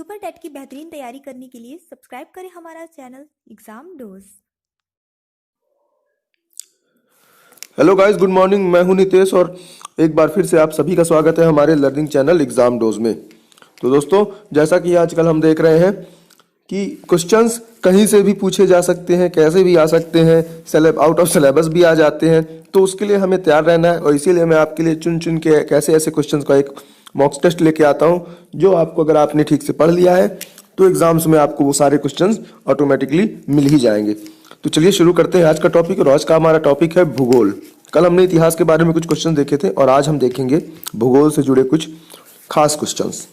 Super TET की बेहतरीन तैयारी करने के लिए सब्सक्राइब करें हमारा channel exam dose. Hello guys, good morning. मैं हूं नितेश और एक बार फिर से आप सभी का स्वागत है हमारे लर्निंग चैनल एग्जाम डोज में। तो दोस्तों, जैसा कि आजकल हम देख रहे हैं कि क्वेश्चंस कहीं से भी पूछे जा सकते हैं, कैसे भी आ सकते हैं, आउट ऑफ सिलेबस भी आ जाते हैं। तो उसके लिए हमें तैयार रहना है और इसीलिए मैं आपके लिए चुन चुन के कैसे ऐसे क्वेश्चंस का एक मॉक टेस्ट लेके आता हूं, जो आपको अगर आपने ठीक से पढ़ लिया है तो एग्जाम्स में आपको वो सारे क्वेश्चंस ऑटोमेटिकली मिल ही जाएंगे। तो चलिए शुरू करते हैं आज का टॉपिक। और आज का हमारा टॉपिक है भूगोल। कल हमने इतिहास के बारे में कुछ क्वेश्चन देखे थे और आज हम देखेंगे भूगोल से जुड़े कुछ खास क्वेश्चंस।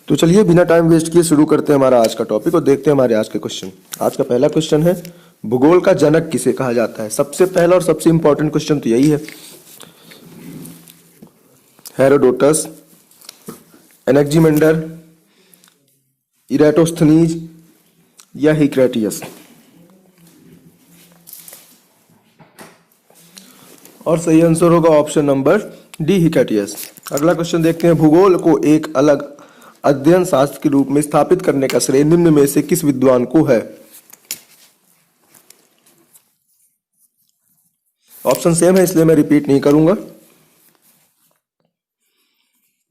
तो चलिए बिना टाइम वेस्ट किए शुरू करते हैं हमारा आज का टॉपिक और देखते हैं हमारे आज के क्वेश्चन। आज का पहला क्वेश्चन है, भूगोल का जनक किसे कहा जाता है। सबसे पहला और सबसे इंपॉर्टेंट क्वेश्चन तो यही है, हेरोडोटस, एनेक्जिमेंडर, इरेटोस्थनीज या हिक्रेटियस। और सही आंसर होगा ऑप्शन नंबर डी, हिक्रेटियस। अगला क्वेश्चन देखते हैं, भूगोल को एक अलग अध्ययन शास्त्र के रूप में स्थापित करने का श्रेय निम्न में से किस विद्वान को है। ऑप्शन सेम है इसलिए मैं रिपीट नहीं करूंगा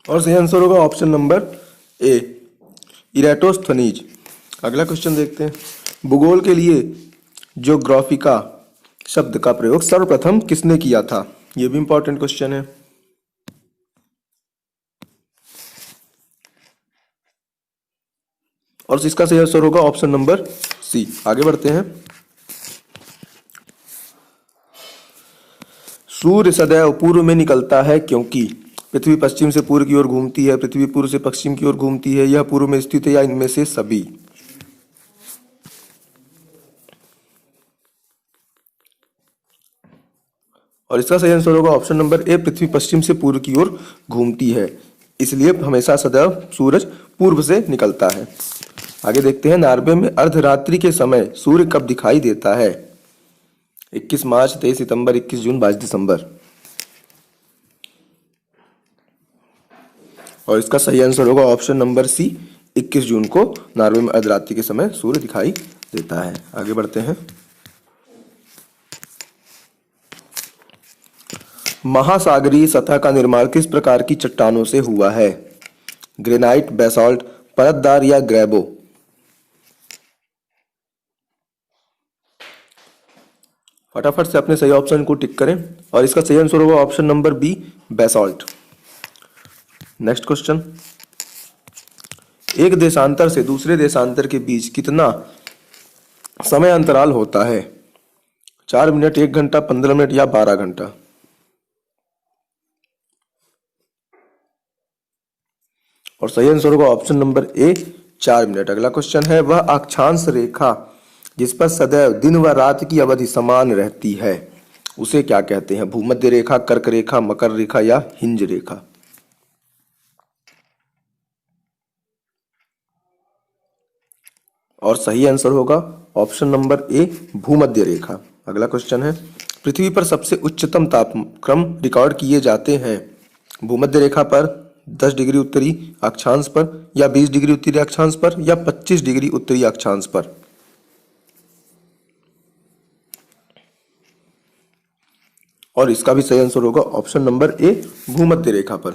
और सही आंसर होगा ऑप्शन नंबर ए, इरेटोस्थनीज। अगला क्वेश्चन देखते हैं, भूगोल के लिए ज्योग्राफिका शब्द का प्रयोग सर्वप्रथम किसने किया था। यह भी इंपॉर्टेंट क्वेश्चन है। और इसका सही आंसर होगा ऑप्शन नंबर सी। आगे बढ़ते हैं, सूर्य सदैव पूर्व में निकलता है क्योंकि पृथ्वी पश्चिम से पूर्व की ओर घूमती है, पृथ्वी पूर्व से पश्चिम की ओर घूमती है, यह पूर्व में स्थित है या इनमें से सभी। और इसका सही आंसर होगा ऑप्शन नंबर ए, पृथ्वी पश्चिम से पूर्व की ओर घूमती है, इसलिए हमेशा सदैव सूरज पूर्व से निकलता है। आगे देखते हैं, नॉर्वे में अर्धरात्रि के समय सूर्य कब दिखाई देता है। 21 मार्च, 23 सितंबर, 21 जून, 22 दिसंबर। और इसका सही आंसर होगा ऑप्शन नंबर सी, 21 जून को नॉर्वे में अर्धरात्रि के समय सूर्य दिखाई देता है। आगे बढ़ते हैं, महासागरीय सतह का निर्माण किस प्रकार की चट्टानों से हुआ है। ग्रेनाइट, बेसाल्ट, परतदार या ग्रेबो। फटाफट से अपने सही ऑप्शन को टिक करें और इसका सही आंसर होगा option number B, basalt. Next question, एक देशांतर से दूसरे देशांतर के बीच कितना समय अंतराल होता है। 4 मिनट, 1 घंटा, 15 मिनट या 12 घंटा। और सही आंसर होगा ऑप्शन नंबर ए, 4 मिनट। अगला क्वेश्चन है, वह अक्षांश रेखा जिस पर सदैव दिन व रात की अवधि समान रहती है उसे क्या कहते हैं। भूमध्य रेखा, कर्क रेखा, मकर रेखा या हिंज रेखा। और सही आंसर होगा ऑप्शन नंबर ए, भूमध्य रेखा। अगला क्वेश्चन है, पृथ्वी पर सबसे उच्चतम तापक्रम रिकॉर्ड किए जाते हैं भूमध्य रेखा पर, 10 डिग्री उत्तरी अक्षांश पर या 20 डिग्री उत्तरी अक्षांश पर या 25 डिग्री उत्तरी अक्षांश पर। और इसका भी सही आंसर होगा ऑप्शन नंबर ए, भूमध्य रेखा पर।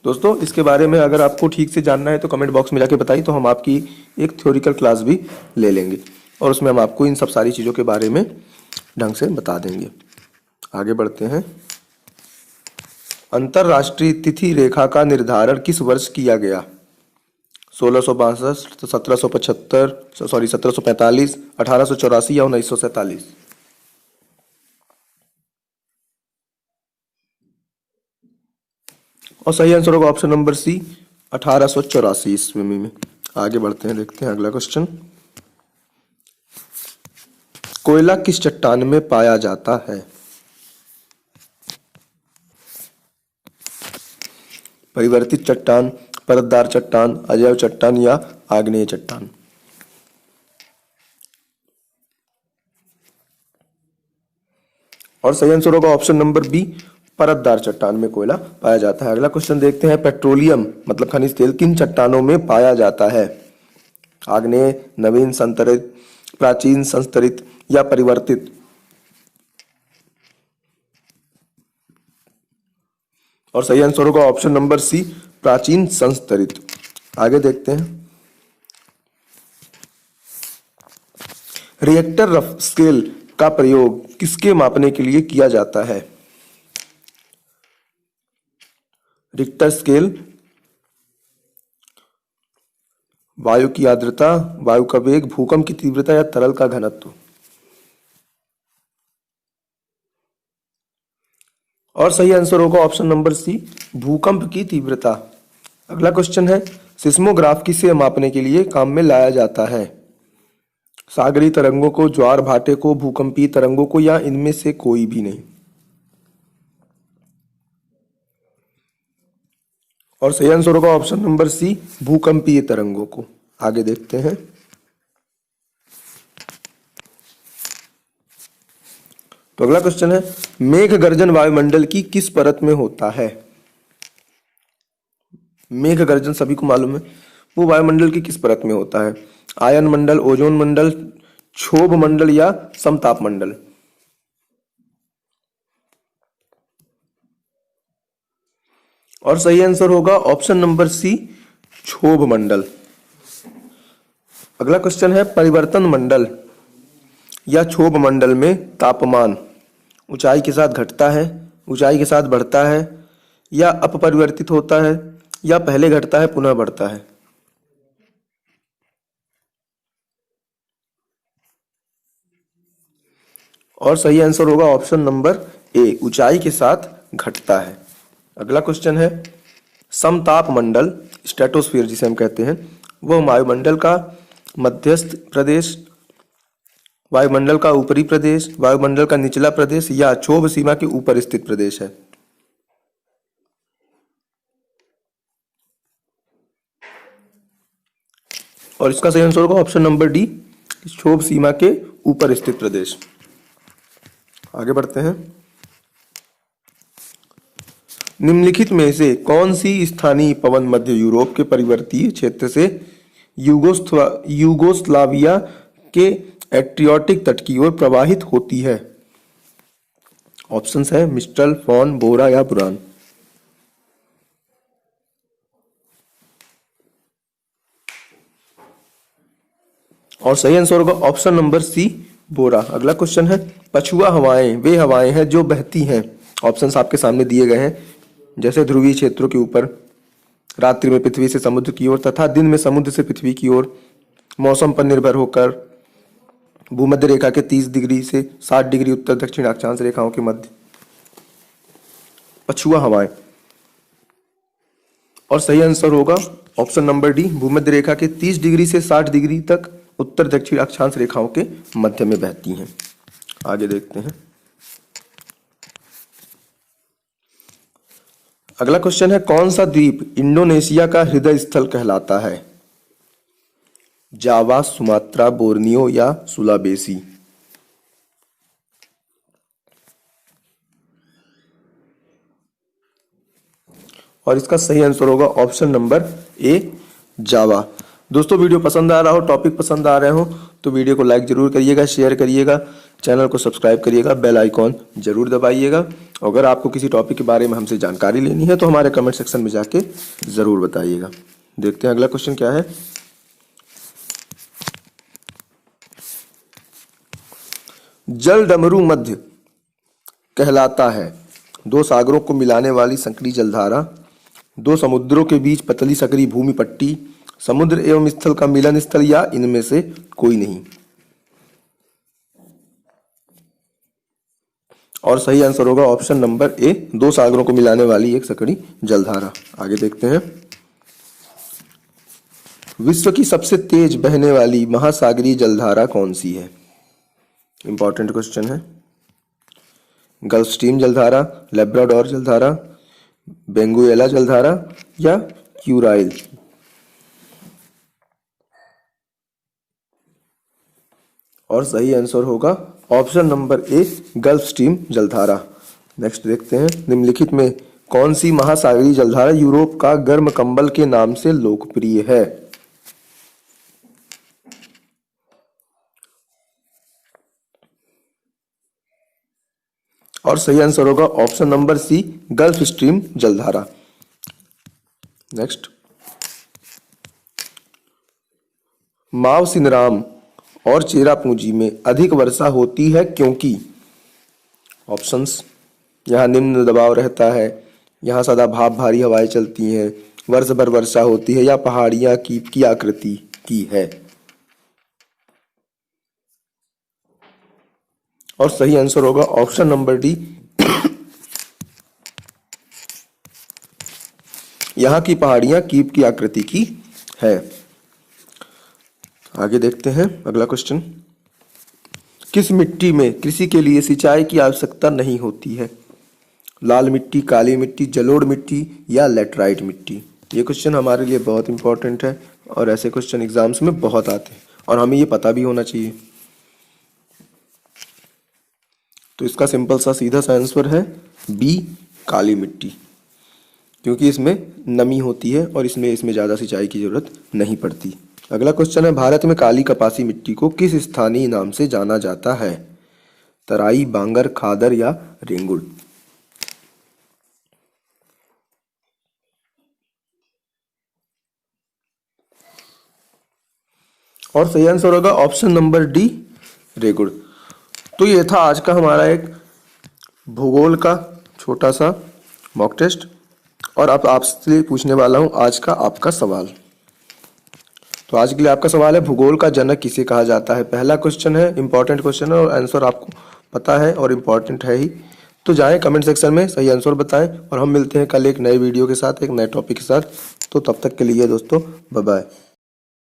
दोस्तों, इसके बारे में अगर आपको ठीक से जानना है तो कमेंट बॉक्स में जाके बताइए, तो हम आपकी एक थ्योरिकल क्लास भी ले लेंगे और उसमें हम आपको इन सब सारी चीज़ों के बारे में ढंग से बता देंगे। आगे बढ़ते हैं, अंतरराष्ट्रीय तिथि रेखा का निर्धारण किस वर्ष किया गया। 1662, 1775, 1745, 1884 या 1947। और सही आंसर होगा ऑप्शन नंबर सी, 1884 ईस्वी में। आगे बढ़ते हैं, देखते हैं अगला क्वेश्चन, कोयला किस चट्टान में पाया जाता है। परिवर्तित चट्टान, परतदार चट्टान, अजैव चट्टान या आग्नेय चट्टान। और सही आंसर होगा ऑप्शन नंबर बी, परतदार चट्टान में कोयला पाया जाता है। अगला क्वेश्चन देखते हैं, पेट्रोलियम मतलब खनिज तेल किन चट्टानों में पाया जाता है? आग्नेय, नवीन, संतरित, प्राचीन, संस्तरित या परिवर्तित? और सही आंसर होगा ऑप्शन नंबर सी, प्राचीन संस्तरित। आगे देखते हैं, रिएक्टर रफ स्केल का प्रयोग किसके मापने के लिए किया जाता है? रिक्टर स्केल, वायु की आर्द्रता, वायु का वेग, भूकंप की तीव्रता या तरल का घनत्व? और सही आंसर होगा ऑप्शन नंबर सी, भूकंप की तीव्रता। अगला क्वेश्चन है, सिस्मोग्राफ किसे मापने के लिए काम में लाया जाता है? सागरीय तरंगों को, ज्वार भाटे को, भूकंपीय तरंगों को या इनमें से कोई भी नहीं? और सही आंसर होगा ऑप्शन नंबर सी, भूकंपीय तरंगों को। आगे देखते हैं, तो अगला क्वेश्चन है, मेघ गर्जन वायुमंडल की किस परत में होता है? मेघ गर्जन सभी को मालूम है, वो वायुमंडल की किस परत में होता है? आयन मंडल, ओजोन मंडल, क्षोभ मंडल या समताप मंडल? और सही आंसर होगा ऑप्शन नंबर सी, क्षोभ मंडल। अगला क्वेश्चन है, परिवर्तन मंडल या क्षोभ मंडल में तापमान ऊंचाई के साथ घटता है, ऊंचाई के साथ बढ़ता है या अपरिवर्तित होता है या पहले घटता है पुनः बढ़ता है? और सही आंसर होगा ऑप्शन नंबर ए, ऊंचाई के साथ घटता है। अगला क्वेश्चन है, समताप मंडल स्ट्रेटोस्फीयर जिसे हम कहते हैं, वह वायुमंडल का मध्यस्थ प्रदेश, वायुमंडल का ऊपरी प्रदेश, वायुमंडल का निचला प्रदेश या क्षोभ सीमा के ऊपर स्थित प्रदेश है? और इसका सही आंसर होगा ऑप्शन नंबर डी, क्षोभ सीमा के ऊपर स्थित प्रदेश। आगे बढ़ते हैं, निम्नलिखित में से कौन सी स्थानीय पवन मध्य यूरोप के परिवर्तीय क्षेत्र से यूगोस्लाविया के एड्रियाटिक तट की ओर प्रवाहित होती है? ऑप्शंस है मिस्टल, फॉन, बोरा या बुरान? और सही आंसर होगा ऑप्शन नंबर सी, बोरा। अगला क्वेश्चन है, पछुआ हवाएं वे हवाएं हैं जो बहती हैं। ऑप्शंस आपके सामने दिए गए हैं, जैसे ध्रुवीय क्षेत्रों के ऊपर, रात्रि में पृथ्वी से समुद्र की ओर तथा दिन में समुद्र से पृथ्वी की ओर, मौसम पर निर्भर होकर, भूमध्य रेखा के 30 डिग्री से 60 डिग्री उत्तर दक्षिण अक्षांश रेखाओं के मध्य। पछुआ हवाएं। और सही आंसर होगा ऑप्शन नंबर डी, भूमध्य रेखा के 30 डिग्री से 60 डिग्री तक उत्तर दक्षिण अक्षांश रेखाओं के मध्य में बहती हैं। आगे देखते हैं, अगला क्वेश्चन है, कौन सा द्वीप इंडोनेशिया का हृदय स्थल कहलाता है? जावा, सुमात्रा, बोर्नियो या सुलाबेसी? और इसका सही आंसर होगा ऑप्शन नंबर ए, जावा। दोस्तों वीडियो पसंद आ रहा हो, टॉपिक पसंद आ रहे हो तो वीडियो को लाइक जरूर करिएगा, शेयर करिएगा, चैनल को सब्सक्राइब करिएगा, बेल आइकॉन जरूर दबाइएगा। अगर आपको किसी टॉपिक के बारे में हमसे जानकारी लेनी है तो हमारे कमेंट सेक्शन में जाके जरूर बताइएगा। देखते हैं अगला क्वेश्चन क्या है, जल डमरू मध्य कहलाता है दो सागरों को मिलाने वाली संकरी जलधारा, दो समुद्रों के बीच पतली सकरी भूमि पट्टी, समुद्र एवं स्थल का मिलन स्थल या इनमें से कोई नहीं? और सही आंसर होगा ऑप्शन नंबर ए, दो सागरों को मिलाने वाली एक सकरी जलधारा। आगे देखते हैं, विश्व की सबसे तेज बहने वाली महासागरीय जलधारा कौन सी है? इंपॉर्टेंट क्वेश्चन है। गल्फ स्ट्रीम जलधारा, लेब्राडोर जलधारा, बेंगुएला जलधारा या क्यूराइल? और सही आंसर होगा option number A, gulf Stream जलधारा। नेक्स्ट देखते हैं, निम्नलिखित में कौन सी महासागरीय जलधारा यूरोप का गर्म कंबल के नाम से लोकप्रिय है? और सही आंसर होगा option number C, Gulf Stream जलधारा। नेक्स्ट, माव सिनराम और चेरापूंजी में अधिक वर्षा होती है क्योंकि? ऑप्शंस, यहाँ निम्न दबाव रहता है, यहाँ सदा भाप भारी हवाएं चलती हैं, वर्ष भर वर्षा होती है, या पहाड़ियां की आकृति की है। और सही आंसर होगा ऑप्शन नंबर डी, यहाँ की पहाड़ियां कीप की आकृति की है। आगे देखते हैं अगला क्वेश्चन, किस मिट्टी में कृषि के लिए सिंचाई की आवश्यकता नहीं होती है? लाल मिट्टी, काली मिट्टी, जलोढ़ मिट्टी या लेटराइट मिट्टी? ये क्वेश्चन हमारे लिए बहुत इंपॉर्टेंट है और ऐसे क्वेश्चन एग्जाम्स में बहुत आते हैं और हमें ये पता भी होना चाहिए। तो इसका सिंपल सा सीधा सा आंसर है बी, काली मिट्टी, क्योंकि इसमें नमी होती है और इसमें ज़्यादा सिंचाई की जरूरत नहीं पड़ती। अगला क्वेश्चन है, भारत में काली कपासी मिट्टी को किस स्थानीय नाम से जाना जाता है? तराई, बांगर, खादर या रेंगुड़? और सही आंसर होगा ऑप्शन नंबर डी, रेगुड़। तो ये था आज का हमारा एक भूगोल का छोटा सा मॉक टेस्ट और अब आपसे पूछने वाला हूं आज का आपका सवाल। तो आज के लिए आपका सवाल है, भूगोल का जनक किसे कहा जाता है? पहला क्वेश्चन है, इंपॉर्टेंट क्वेश्चन है और आंसर आपको पता है और इम्पॉर्टेंट है ही। तो जाएं कमेंट सेक्शन में सही आंसर बताएं और हम मिलते हैं कल एक नए वीडियो के साथ, एक नए टॉपिक के साथ। तो तब तक के लिए दोस्तों बाय बाय।